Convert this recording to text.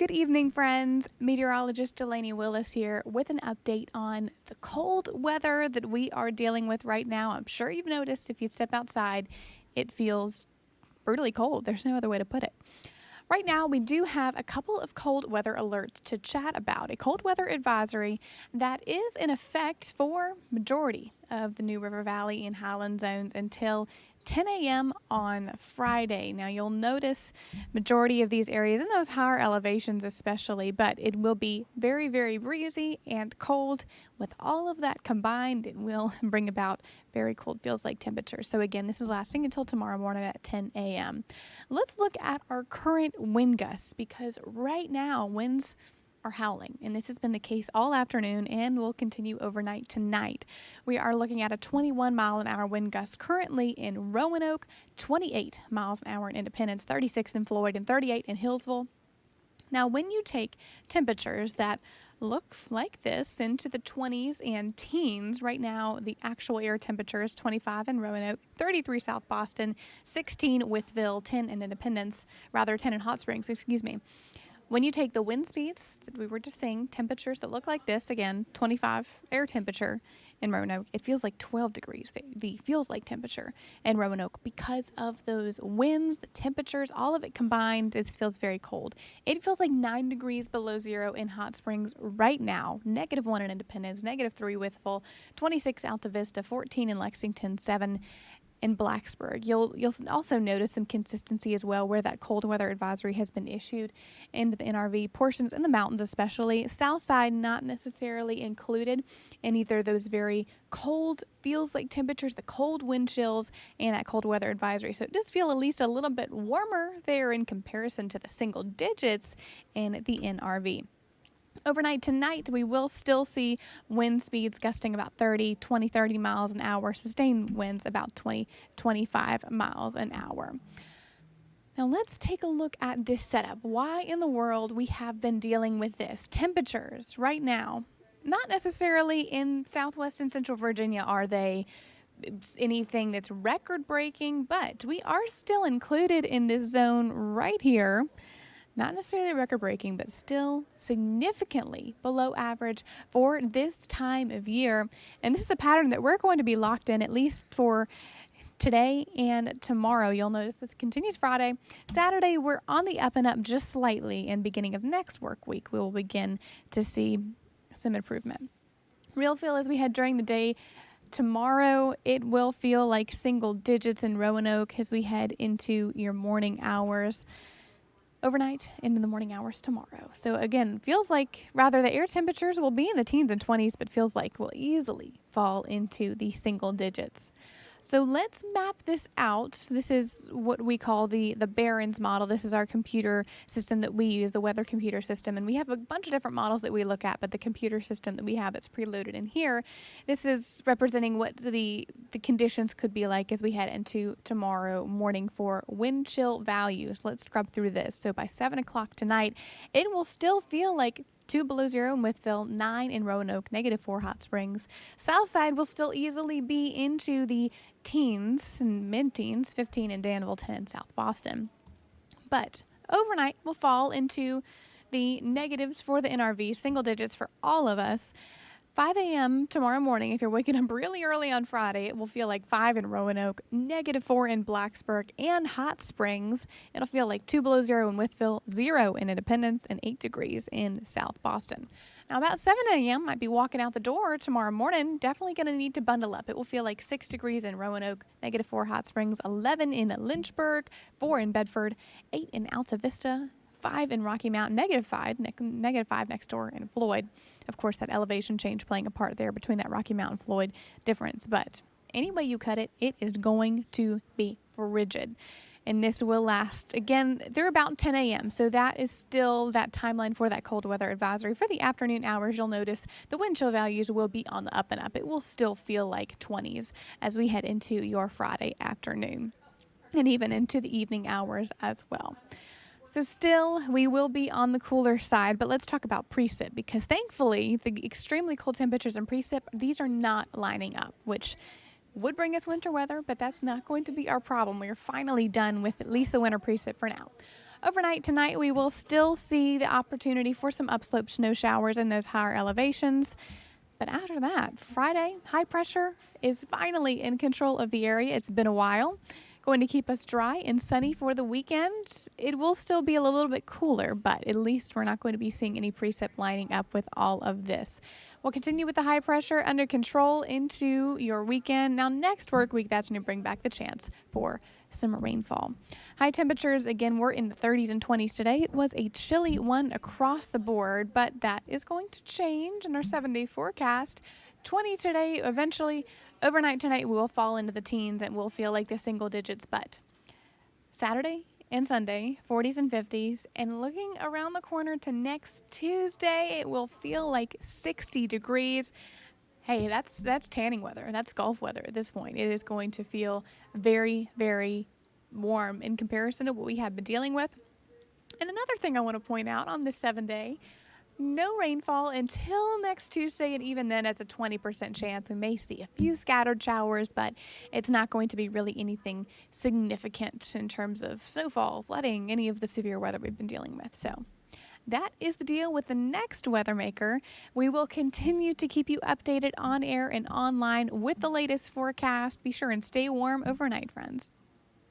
Good evening, friends. Meteorologist Delaney Willis here with an update on the cold weather that we are dealing with right now. I'm sure you've noticed if you step outside, it feels brutally cold. There's no other way to put it. Right now, we do have a couple of cold weather alerts to chat about. A cold weather advisory that is in effect for majority of the New River Valley and Highland zones until 10 a.m. on Friday. Now, you'll notice majority of these areas in those higher elevations especially, but it will be very, very breezy and cold. With all of that combined, it will bring about very cold feels like temperatures. So again, this is lasting until tomorrow morning at 10 a.m. Let's look at our current wind gusts because right now winds are howling, and this has been the case all afternoon and will continue overnight tonight. We are looking at a 21-mile-an-hour wind gust currently in Roanoke, 28 miles an hour in Independence, 36 in Floyd, and 38 in Hillsville. Now, when you take temperatures that look like this into the 20s and teens, right now the actual air temperature is 25 in Roanoke, 33 South Boston, 16 Wytheville, 10 in Independence, 10 in Hot Springs, excuse me. When you take the wind speeds that we were just saying, temperatures that look like this, again, 25 air temperature in Roanoke, it feels like 12 degrees, the feels like temperature in Roanoke because of those winds, the temperatures, all of it combined, it feels very cold. It feels like 9 degrees below zero in Hot Springs right now, -1 in Independence, -3 Wytheville, 26 Alta Vista, 14 in Lexington, 7 in Blacksburg. You'll also notice some consistency as well where that cold weather advisory has been issued into the NRV portions in the mountains especially. South side not necessarily included in either those very cold feels like temperatures, the cold wind chills, and that cold weather advisory. So it does feel at least a little bit warmer there in comparison to the single digits in the NRV. Overnight tonight, we will still see wind speeds gusting about 30 miles an hour, sustained winds about 25 miles an hour. Now let's take a look at this setup. Why in the world we have been dealing with this? Temperatures right now, not necessarily in Southwest and Central Virginia are they anything that's record-breaking, but we are still included in this zone right here. Not necessarily record-breaking, but still significantly below average for this time of year. And this is a pattern that we're going to be locked in at least for today and tomorrow. You'll notice this continues Friday. Saturday, we're on the up and up just slightly, and beginning of next work week, we will begin to see some improvement. Real feel as we head during the day. Tomorrow, it will feel like single digits in Roanoke as we head into your morning hours. Overnight into the morning hours tomorrow. So again, feels like rather the air temperatures will be in the teens and 20s, but feels like will easily fall into the single digits. So let's map this out. This is what we call the Barron's model. This is our computer system that we use, the weather computer system. And we have a bunch of different models that we look at, but the computer system that we have that's preloaded in here, this is representing what the conditions could be like as we head into tomorrow morning for wind chill values. Let's scrub through this. So by 7 o'clock tonight, it will still feel like 2 below zero in Wytheville, 9 in Roanoke, -4 Hot Springs. South side will still easily be into the teens and mid-teens, 15 in Danville, 10 in South Boston. But overnight will fall into the negatives for the NRV, single digits for all of us. 5 a.m. tomorrow morning, if you're waking up really early on Friday, it will feel like 5 in Roanoke, -4 in Blacksburg and Hot Springs. It'll feel like 2 below zero in Wytheville, 0 in Independence, and 8 degrees in South Boston. Now, about 7 a.m., might be walking out the door tomorrow morning, definitely going to need to bundle up. It will feel like 6 degrees in Roanoke, -4 Hot Springs, 11 in Lynchburg, 4 in Bedford, 8 in Alta Vista, 5 in Rocky Mount, -5 next door in Floyd. Of course, that elevation change playing a part there between that Rocky Mount and Floyd difference. But any way you cut it, it is going to be frigid. And this will last, again, through about 10 a.m. So that is still that timeline for that cold weather advisory. For the afternoon hours, you'll notice the wind chill values will be on the up and up. It will still feel like 20s as we head into your Friday afternoon and even into the evening hours as well. So still, we will be on the cooler side, but let's talk about precip because thankfully the extremely cold temperatures and precip, these are not lining up, which would bring us winter weather, but that's not going to be our problem. We are finally done with at least the winter precip for now. Overnight tonight, we will still see the opportunity for some upslope snow showers in those higher elevations. But after that, Friday, high pressure is finally in control of the area. It's been a while. Going to keep us dry and sunny for the weekend. It will still be a little bit cooler, but at least we're not going to be seeing any precip lining up with all of this. We'll continue with the high pressure under control into your weekend. Now, next work week, that's going to bring back the chance for some rainfall. High temperatures, again, we're in the 30s and 20s today. It was a chilly one across the board, but that is going to change in our 7-day forecast. 20 today, eventually overnight tonight we will fall into the teens and we'll feel like the single digits, but Saturday and Sunday, 40s and 50s, and looking around the corner to next Tuesday, it will feel like 60 degrees. Hey, that's tanning weather. That's golf weather at this point. It is going to feel very, very warm in comparison to what we have been dealing with. And another thing I want to point out on this 7-day, no rainfall until next Tuesday, and even then it's a 20% chance. We may see a few scattered showers, but it's not going to be really anything significant in terms of snowfall, flooding, any of the severe weather we've been dealing with. So that is the deal with the next weather maker. We will continue to keep you updated on air and online with the latest forecast. Be sure and stay warm overnight, friends.